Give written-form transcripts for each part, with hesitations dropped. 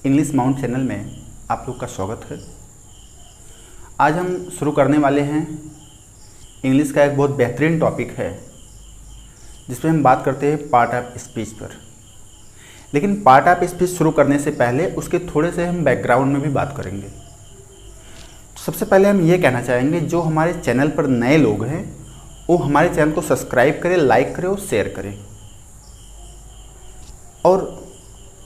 English mount channel में आप लोग का स्वागत है। आज हम शुरू करने वाले हैं इंग्लिश का एक बहुत बेहतरीन टॉपिक है जिसमें हम बात करते हैं पार्ट ऑफ स्पीच पर। लेकिन पार्ट ऑफ स्पीच शुरू करने से पहले उसके थोड़े से हम बैकग्राउंड में भी बात करेंगे। सबसे पहले हम ये कहना चाहेंगे, जो हमारे चैनल पर नए लोग हैं वो हमारे चैनल को सब्सक्राइब करें, लाइक करें और शेयर करें। और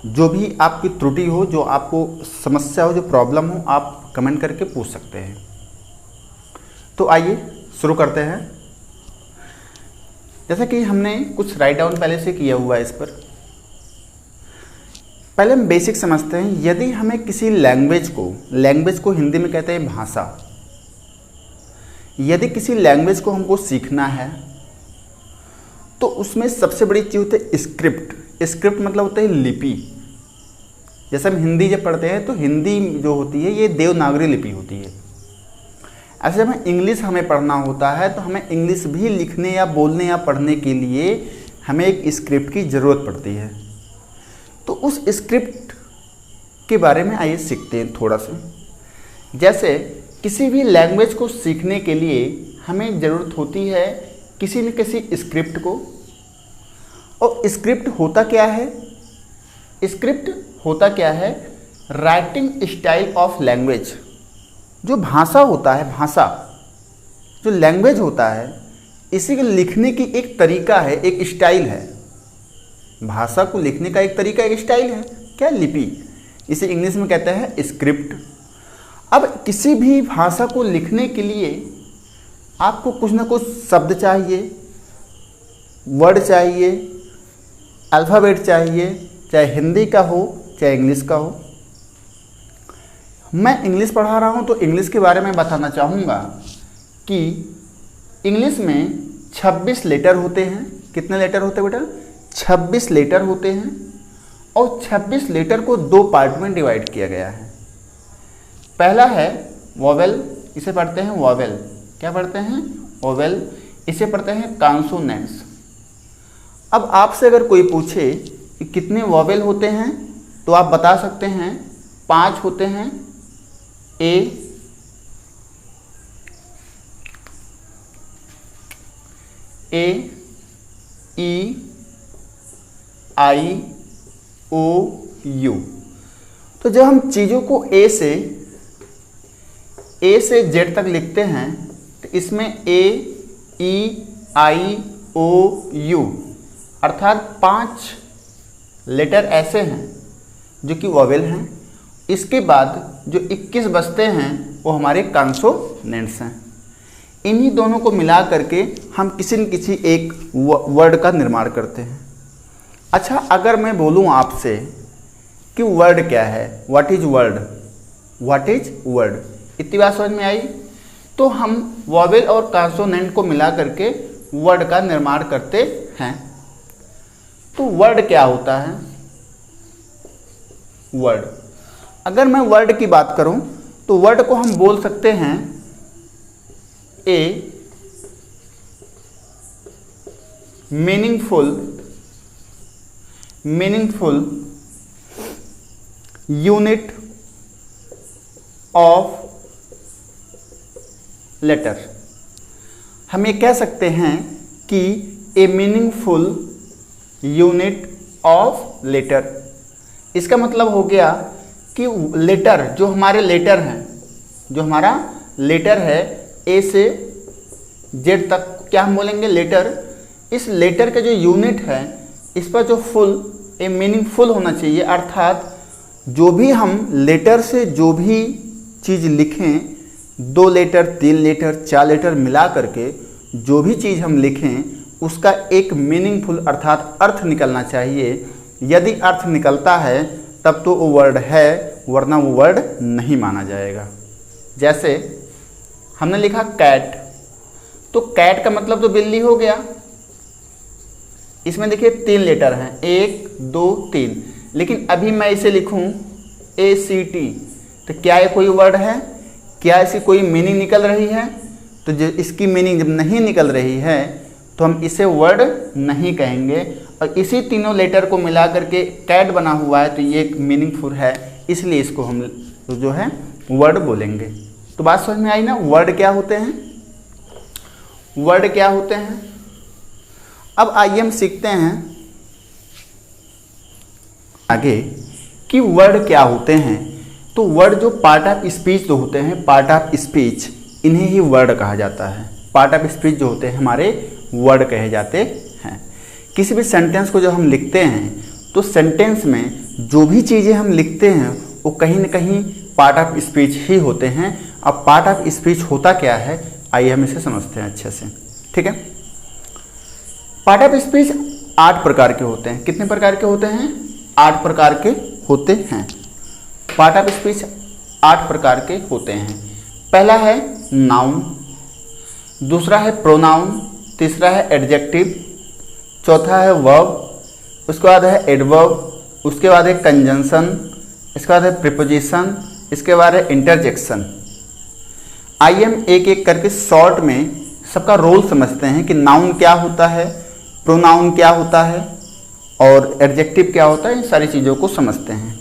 जो भी आपकी त्रुटि हो, जो आपको समस्या हो, जो प्रॉब्लम हो, आप कमेंट करके पूछ सकते हैं। तो आइए शुरू करते हैं। जैसा कि हमने कुछ राइट डाउन पहले से किया हुआ है, इस पर पहले हम बेसिक समझते हैं। यदि हमें किसी लैंग्वेज को हिंदी में कहते हैं भाषा, यदि किसी लैंग्वेज को हमको सीखना है तो उसमें सबसे बड़ी चीज़ होती है स्क्रिप्ट। स्क्रिप्ट मतलब होता है लिपि। जैसे हम हिंदी जब पढ़ते हैं तो हिंदी जो होती है ये देवनागरी लिपि होती है। ऐसे जब इंग्लिश हमें पढ़ना होता है तो हमें इंग्लिश भी लिखने या बोलने या पढ़ने के लिए हमें एक स्क्रिप्ट की ज़रूरत पड़ती है। तो उस स्क्रिप्ट के बारे में आइए सीखते हैं थोड़ा सा। जैसे किसी भी लैंग्वेज को सीखने के लिए हमें ज़रूरत होती है किसी न किसी स्क्रिप्ट को। और स्क्रिप्ट होता क्या है? स्क्रिप्ट होता क्या है? Writing style of language. जो भाषा होता है, भाषा जो लैंग्वेज होता है, इसी के लिखने की एक तरीका है, एक स्टाइल है। भाषा को लिखने का एक तरीका, एक स्टाइल है। क्या? लिपि। इसे इंग्लिश में कहते हैं स्क्रिप्ट। अब किसी भी भाषा को लिखने के लिए आपको कुछ ना कुछ शब्द चाहिए, वर्ड चाहिए, अल्फ़ाबेट चाहिए, चाहे हिंदी का हो चाहे इंग्लिश का हो। मैं इंग्लिश पढ़ा रहा हूँ तो इंग्लिश के बारे में बताना चाहूँगा कि इंग्लिश में 26 लेटर होते हैं। कितने लेटर होते हैं बेटा? 26 लेटर होते हैं। और 26 लेटर को दो पार्ट में डिवाइड किया गया है। पहला है वोवेल, इसे पढ़ते हैं वोवेल। क्या पढ़ते हैं? वोवेल। इसे पढ़ते हैं कॉन्सोनेंट्स। अब आपसे अगर कोई पूछे कि कितने वोवेल होते हैं तो आप बता सकते हैं 5 होते हैं। ए, ई, आई, ओ, यू। तो जब हम चीज़ों को ए से जेड तक लिखते हैं तो इसमें ए, ई, आई, ओ, यू अर्थात 5 लेटर ऐसे हैं जो कि वोवेल हैं। इसके बाद जो 21 बचते हैं वो हमारे कॉन्सोनेंट्स हैं। इन्हीं दोनों को मिला करके हम किसी न किसी एक वर्ड का निर्माण करते हैं। अच्छा, अगर मैं बोलूँ आपसे कि वर्ड क्या है, what is word, what is word, इतनी बात समझ में आई? तो हम वोवेल और कॉन्सोनेंट को मिला करके वर्ड का निर्माण करते हैं। तो वर्ड क्या होता है? वर्ड, अगर मैं वर्ड की बात करूं तो वर्ड को हम बोल सकते हैं a meaningful unit of letter. हम ये कह सकते हैं कि a meaningful unit of letter. इसका मतलब हो गया कि लेटर, जो हमारे लेटर हैं, जो हमारा लेटर है ए से जेड तक, क्या हम बोलेंगे? लेटर। इस लेटर का जो यूनिट है इस पर जो फुल, ए मीनिंगफुल होना चाहिए। अर्थात जो भी हम लेटर से जो भी चीज़ लिखें, 2 लेटर, 3 लेटर, 4 लेटर मिला करके जो भी चीज़ हम लिखें उसका एक मीनिंगफुल अर्थात अर्थ निकलना चाहिए। यदि अर्थ निकलता है तब तो वो वर्ड है, वरना वो वर्ड नहीं माना जाएगा। जैसे हमने लिखा कैट, तो कैट का मतलब तो बिल्ली हो गया। इसमें देखिए 3 लेटर हैं, 1, 2, 3। लेकिन अभी मैं इसे लिखूं ACT, तो क्या ये कोई वर्ड है? क्या इसकी कोई मीनिंग निकल रही है? तो जो इसकी मीनिंग जब नहीं निकल रही है तो हम इसे वर्ड नहीं कहेंगे। और इसी तीनों लेटर को मिला करके कैट बना हुआ है, तो ये एक मीनिंगफुल है, इसलिए इसको हम जो है वर्ड बोलेंगे। तो बात समझ में आई ना, वर्ड क्या होते हैं, वर्ड क्या होते हैं। अब आइए हम सीखते हैं आगे कि वर्ड क्या होते हैं। तो वर्ड जो पार्ट ऑफ स्पीच जो होते हैं, पार्ट ऑफ स्पीच, इन्हें ही वर्ड कहा जाता है। पार्ट ऑफ स्पीच जो होते हैं हमारे वर्ड कहे जाते हैं। किसी भी सेंटेंस को जब हम लिखते हैं तो सेंटेंस में जो भी चीज़ें हम लिखते हैं वो कहीं ना कहीं पार्ट ऑफ स्पीच ही होते हैं। अब पार्ट ऑफ स्पीच होता क्या है, आइए हम इसे समझते हैं अच्छे से, ठीक है। पार्ट ऑफ स्पीच 8 प्रकार के होते हैं। कितने प्रकार के होते हैं? 8 प्रकार के होते हैं। पार्ट ऑफ स्पीच 8 प्रकार के होते हैं। पहला है नाउन, दूसरा है प्रोनाउन, तीसरा है एडजेक्टिव, चौथा है वर्ब, उसके बाद है एडवर्ब, उसके बाद है कंजंक्शन, इसके बाद है प्रीपोजिशन, इसके बाद है इंटरजेक्शन। आइए हम एक एक करके शॉर्ट में सबका रोल समझते हैं कि नाउन क्या होता है, प्रोनाउन क्या होता है और एडजेक्टिव क्या होता है, इन सारी चीज़ों को समझते हैं।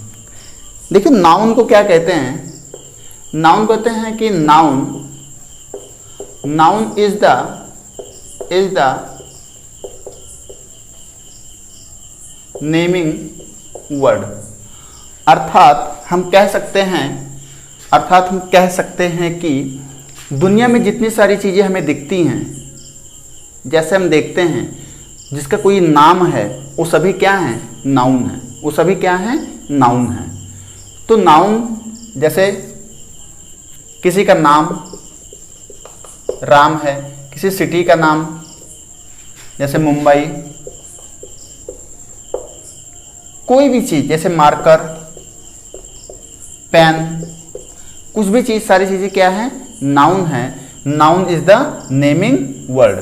देखिए नाउन को क्या कहते हैं, नाउन कहते हैं कि noun is the naming word. अर्थात हम कह सकते हैं कि दुनिया में जितनी सारी चीज़ें हमें दिखती हैं, जैसे हम देखते हैं जिसका कोई नाम है वो सभी क्या हैं, नाउन है। वो सभी क्या हैं, नाउन है। तो नाउन जैसे किसी का नाम राम है, किसी सिटी का नाम जैसे मुंबई, कोई भी चीज़ जैसे मार्कर, पेन, कुछ भी चीज़, सारी चीज़ें क्या हैं, नाउन है। Noun is the naming word.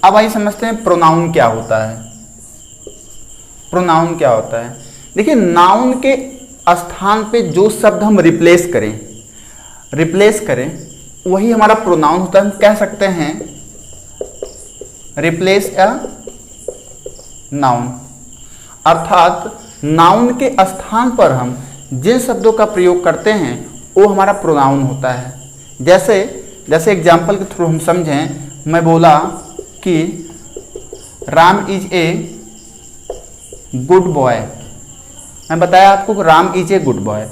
अब आइए समझते हैं प्रोनाउन क्या होता है। प्रोनाउन क्या होता है, देखिए नाउन के स्थान पे जो शब्द हम रिप्लेस करें वही हमारा प्रोनाउन होता है। हम कह सकते हैं रिप्लेस अ नाउन, अर्थात नाउन के स्थान पर हम जिन शब्दों का प्रयोग करते हैं वो हमारा प्रोनाउन होता है। जैसे एग्जाम्पल के थ्रू हम समझें, मैं बोला कि Ram is a good boy. मैं बताया आपको कि Ram is a good boy,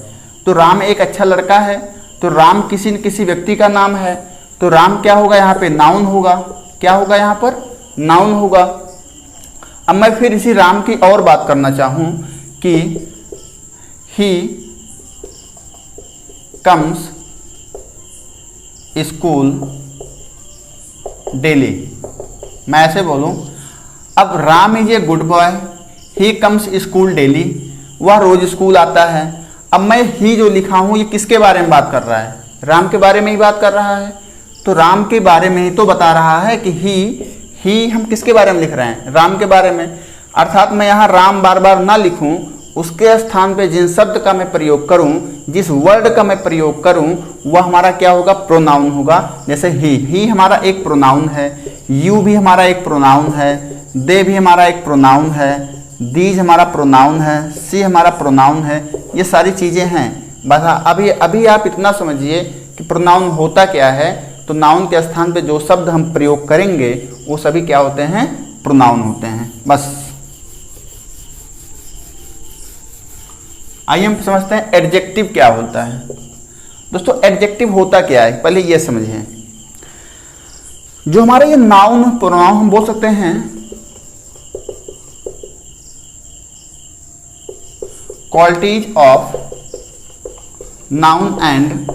तो राम एक अच्छा लड़का है, तो राम किसी न किसी व्यक्ति का नाम है, तो राम क्या होगा यहाँ पे, नाउन होगा। क्या होगा यहाँ पर, नाउन होगा। अब मैं फिर इसी राम की और बात करना चाहूँ कि ही कम्स स्कूल डेली, मैं ऐसे बोलूं, अब Ram is a good boy, he comes school daily, वह रोज स्कूल आता है। अब मैं ही जो लिखा हूं ये किसके बारे में बात कर रहा है, राम के बारे में ही बात कर रहा है। तो राम के बारे में ही तो बता रहा है कि ही हम किसके बारे में लिख रहे हैं, राम के बारे में। अर्थात मैं यहाँ राम बार बार ना लिखूं, उसके स्थान पे जिन शब्द का मैं प्रयोग करूं, जिस वर्ड का मैं प्रयोग करूं, वह हमारा क्या होगा, प्रोनाउन होगा। जैसे ही हमारा एक प्रोनाउन है, यू भी हमारा एक प्रोनाउन है, दे भी हमारा एक प्रोनाउन है, दीज हमारा प्रोनाउन है, सी हमारा प्रोनाउन है। ये सारी चीज़ें हैं। बस अभी आप इतना समझिए कि प्रोनाउन होता क्या है। तो नाउन के स्थान पे जो शब्द हम प्रयोग करेंगे वो सभी क्या होते हैं, प्रोनाउन होते हैं। बस आइए हम समझते हैं एडजेक्टिव क्या होता है। दोस्तों एडजेक्टिव होता क्या है, पहले ये समझिए। जो हमारे ये नाउन प्रोनाउन हम बोल सकते हैं qualities of noun and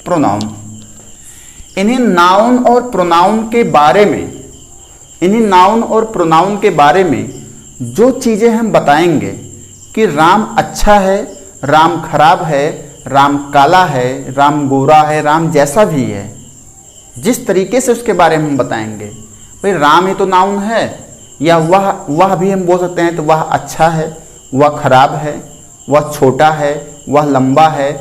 pronoun. इन्हीं नाउन और प्रोनाउन के बारे में जो चीज़ें हम बताएंगे कि राम अच्छा है, राम खराब है, राम काला है, राम गोरा है, राम जैसा भी है, जिस तरीके से उसके बारे में हम बताएंगे। भाई राम ही तो नाउन है, या वह भी हम बोल सकते हैं तो वह अच्छा है, वह खराब है, वह छोटा है, वह लंबा है।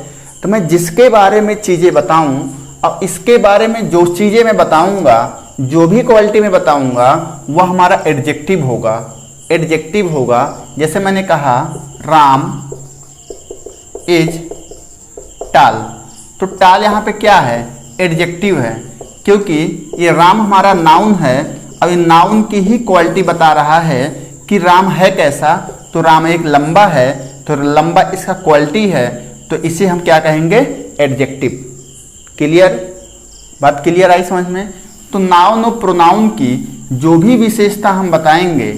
तो मैं जिसके बारे में चीज़ें बताऊं और इसके बारे में जो चीज़ें मैं बताऊंगा जो भी क्वालिटी में बताऊंगा वह हमारा एडजेक्टिव होगा। एडजेक्टिव होगा, जैसे मैंने कहा राम इज टाल, तो टाल यहाँ पे क्या है? एडजेक्टिव है, क्योंकि ये राम हमारा नाउन है। अब इन नाउन की ही क्वालिटी बता रहा है कि राम है कैसा, तो राम एक लंबा है, तो लंबा इसका क्वालिटी है, तो इसे हम क्या कहेंगे? एडजेक्टिव। क्लियर? बात क्लियर आई समझ में? तो नाउन और प्रोनाउन की जो भी विशेषता हम बताएंगे,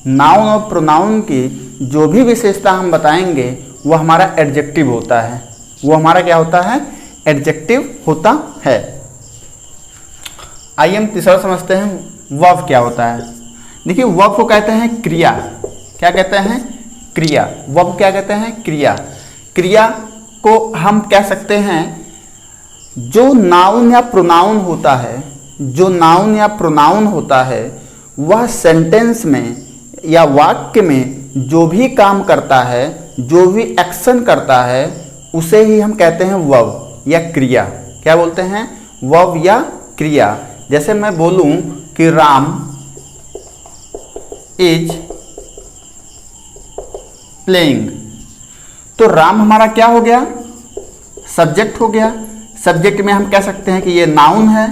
नाउन और प्रोनाउन की जो भी विशेषता हम बताएंगे वो हमारा एडजेक्टिव होता है। वो हमारा क्या होता है? एडजेक्टिव होता है। आइए हम तीसरा समझते हैं, वर्ब क्या होता है। देखिए वर्ब को कहते हैं क्रिया। क्या कहते हैं? क्रिया। वर्ब क्या कहते हैं? क्रिया। क्रिया को हम कह सकते हैं जो नाउन या प्रोनाउन होता है, जो नाउन या प्रोनाउन होता है वह सेंटेंस में या वाक्य में जो भी काम करता है, जो भी एक्शन करता है, उसे ही हम कहते हैं वर्ब या क्रिया। क्या बोलते हैं? वर्ब या क्रिया। जैसे मैं बोलूं कि राम इज प्लेइंग, तो राम हमारा क्या हो गया? सब्जेक्ट हो गया। सब्जेक्ट में हम कह सकते हैं कि ये नाउन है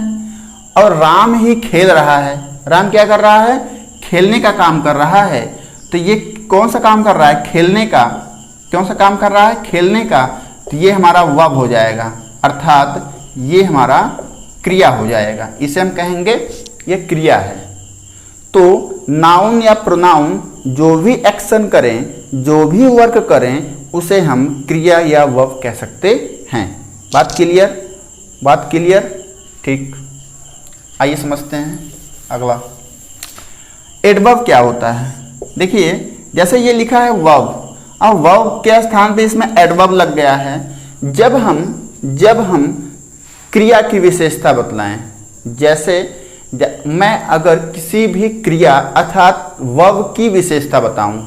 और राम ही खेल रहा है। राम क्या कर रहा है? खेलने का काम कर रहा है। तो ये कौन सा काम कर रहा है? खेलने का। कौन सा काम कर रहा है? खेलने का। तो ये हमारा वर्ब हो जाएगा, अर्थात ये हमारा क्रिया हो जाएगा। इसे हम कहेंगे ये क्रिया है। तो नाउन या प्रोनाउन जो भी एक्शन करें, जो भी वर्क करें, उसे हम क्रिया या वर्ब कह सकते हैं। बात क्लियर? बात क्लियर? ठीक। आइए समझते हैं अगला, एडवर्ब क्या होता है। देखिए जैसे ये लिखा है वर्ब, अब वर्ब के स्थान पे इसमें एडवर्ब लग गया है। जब हम क्रिया की विशेषता बतलाएं, जैसे मैं अगर किसी भी क्रिया अर्थात वर्ब की विशेषता बताऊं,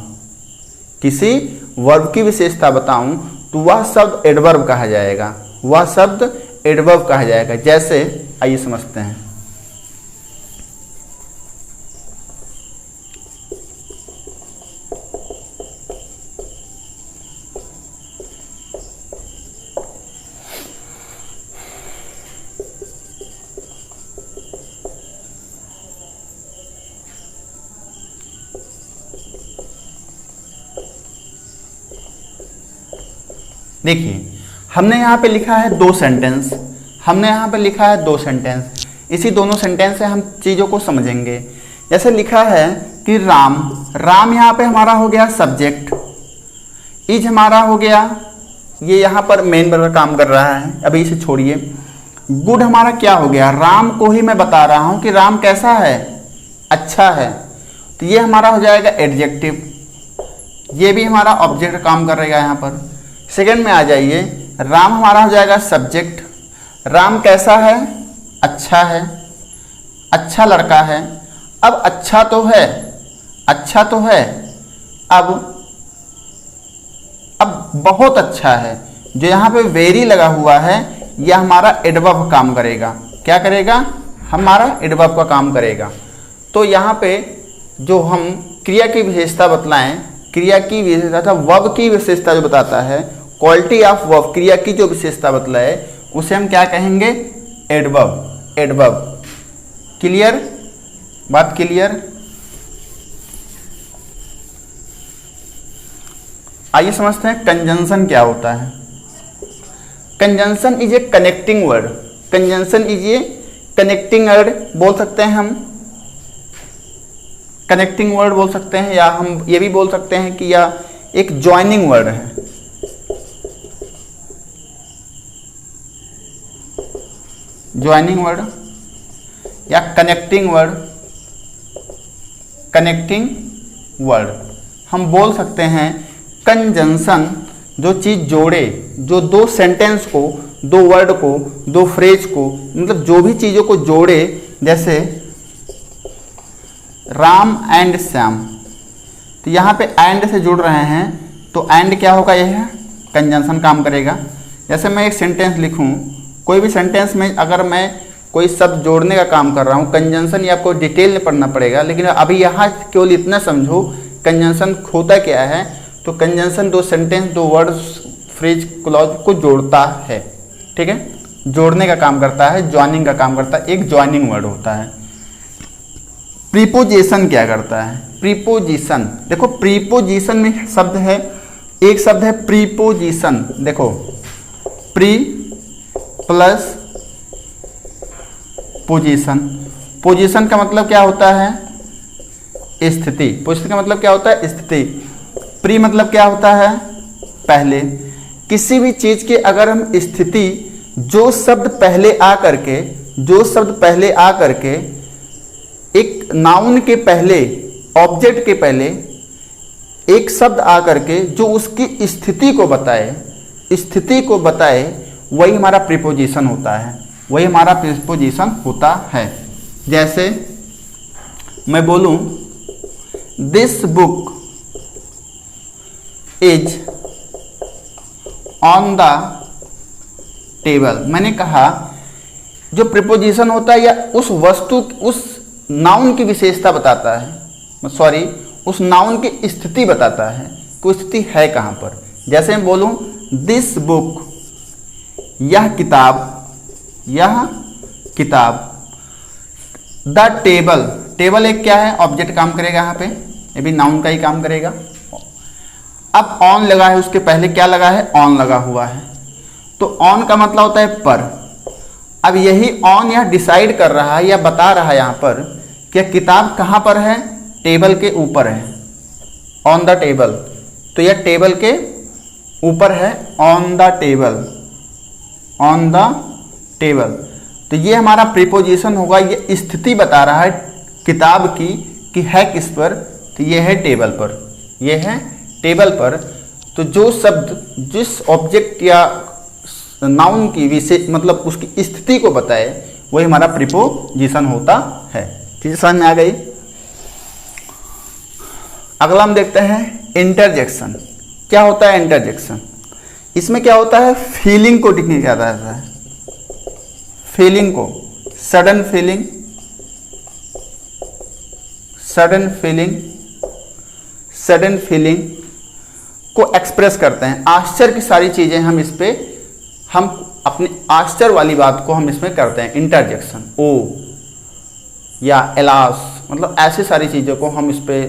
किसी वर्ब की विशेषता बताऊं, तो वह शब्द एडवर्ब कहा जाएगा। वह शब्द एडवर्ब कहा जाएगा। जैसे आइए समझते हैं, देखिए हमने यहाँ पे लिखा है दो सेंटेंस। हमने यहाँ पे लिखा है दो सेंटेंस। इसी दोनों सेंटेंस से हम चीज़ों को समझेंगे। जैसे लिखा है कि राम, राम यहाँ पे हमारा हो गया सब्जेक्ट, इज हमारा हो गया, ये यहाँ पर मेन वर्ब का काम कर रहा है, अभी इसे छोड़िए। गुड हमारा क्या हो गया? राम को ही मैं बता रहा हूँ कि राम कैसा है? अच्छा है। तो ये हमारा हो जाएगा एडजेक्टिव। ये भी हमारा ऑब्जेक्ट काम कर रहेगा यहाँ पर। सेकंड में आ जाइए, राम हमारा हो जाएगा सब्जेक्ट। राम कैसा है? अच्छा है, अच्छा लड़का है। अब अच्छा तो है, अच्छा तो है, अब बहुत अच्छा है। जो यहाँ पे वेरी लगा हुआ है यह हमारा एडवर्ब काम करेगा। क्या करेगा? हमारा एडवर्ब का काम करेगा। तो यहाँ पे जो हम क्रिया की विशेषता बतलाएं, क्रिया की विशेषता वर्ब की विशेषता जो बताता है, क्वालिटी ऑफ वर्ब, क्रिया की जो विशेषता बतलाए, उसे हम क्या कहेंगे? एडवर्ब। एडवर्ब। क्लियर? बात क्लियर? आइए समझते हैं कंजंक्शन क्या होता है। Conjunction is a connecting word. Conjunction is a connecting word बोल सकते हैं हम, कनेक्टिंग वर्ड बोल सकते हैं, या हम ये भी बोल सकते हैं कि यह एक ज्वाइनिंग वर्ड है। ज्वाइनिंग वर्ड या कनेक्टिंग वर्ड। कनेक्टिंग वर्ड हम बोल सकते हैं कंजंक्शन जो चीज़ जोड़े, जो दो सेंटेंस को, दो वर्ड को, दो फ्रेज को, मतलब जो भी चीज़ों को जोड़े। जैसे राम एंड श्याम, तो यहाँ पे एंड से जुड़ रहे हैं, तो एंड क्या होगा? यह कंजंक्शन काम करेगा। जैसे मैं एक सेंटेंस लिखूँ, कोई भी सेंटेंस में अगर मैं कोई शब्द जोड़ने का काम कर रहा हूँ, कंजंक्शन ये आपको डिटेल में पढ़ना पड़ेगा, लेकिन अभी यहाँ केवल इतना समझो कंजंक्शन होता क्या है। तो कंजंक्शन दो सेंटेंस, दो वर्ड्स, फ्रेज, क्लॉज को जोड़ता है, ठीक है, जोड़ने का काम करता है, ज्वाइनिंग का काम करता है, एक ज्वाइनिंग वर्ड होता है। प्रीपोजिशन क्या करता है? प्रीपोजिशन, देखो प्रीपोजिशन में शब्द है, एक शब्द है प्रीपोजिशन, देखो प्री प्लस पोजीशन। पोजीशन का मतलब क्या होता है? स्थिति। पोजीशन का मतलब क्या होता है? स्थिति। प्री मतलब क्या होता है? पहले। किसी भी चीज के अगर हम स्थिति, जो शब्द पहले आ करके एक नाउन के पहले, ऑब्जेक्ट के पहले एक शब्द आ करके जो उसकी स्थिति को बताए, वही हमारा प्रीपोजिशन होता है, वही हमारा प्रीपोजिशन होता है। जैसे मैं बोलूं this book is on the table. मैंने कहा जो प्रीपोजिशन होता है या उस वस्तु, उस नाउन की विशेषता बताता है, सॉरी उस नाउन की स्थिति बताता है कि स्थिति है कहाँ पर। जैसे मैं बोलूं दिस बुक, यह किताब, द टेबल, टेबल एक क्या है? ऑब्जेक्ट काम करेगा यहाँ पे, ये भी नाउन का ही काम करेगा। अब ऑन लगा है, उसके पहले क्या लगा है? ऑन लगा हुआ है, तो ऑन का मतलब होता है पर। अब यही ऑन यह डिसाइड कर रहा है या बता रहा है यहाँ पर कि किताब कहाँ पर है? टेबल के ऊपर है, ऑन द टेबल। तो यह टेबल के ऊपर है, ऑन द टेबल। तो ये हमारा प्रीपोजिशन होगा, ये स्थिति बता रहा है किताब की कि है किस पर, तो ये है टेबल पर, ये है टेबल पर। तो जो शब्द जिस ऑब्जेक्ट या नाउन की विशेष मतलब उसकी स्थिति को बताए, वही हमारा प्रीपोजिशन होता है। ठीक, समझ में आ गई? अगला हम देखते हैं इंटरजेक्शन। क्या होता है इंटरजेक्शन? इसमें क्या होता है? फीलिंग को दिखने क्या जाता है, फीलिंग को, सडन फीलिंग को एक्सप्रेस करते हैं। आश्चर्य की सारी चीजें हम इस पे, हम अपने आश्चर्य वाली बात को हम इसमें करते हैं इंटरजेक्शन। ओ या एलास, मतलब ऐसी सारी चीज़ों को हम इस पे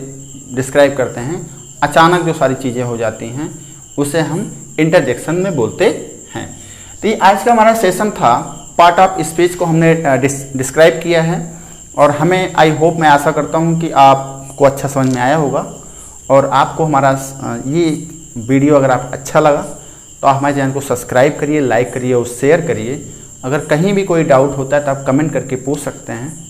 डिस्क्राइब करते हैं। अचानक जो सारी चीज़ें हो जाती हैं उसे हम इंटरजेक्शन में बोलते हैं। तो ये आज का हमारा सेशन था, पार्ट ऑफ स्पीच को हमने डिस्क्राइब किया है, और हमें आई होप, मैं आशा करता हूँ कि आपको अच्छा समझ में आया होगा, और आपको हमारा ये वीडियो अगर आप अच्छा लगा तो आप हमारे चैनल को सब्सक्राइब करिए, लाइक करिए और शेयर करिए। अगर कहीं भी कोई डाउट होता है तो आप कमेंट करके पूछ सकते हैं।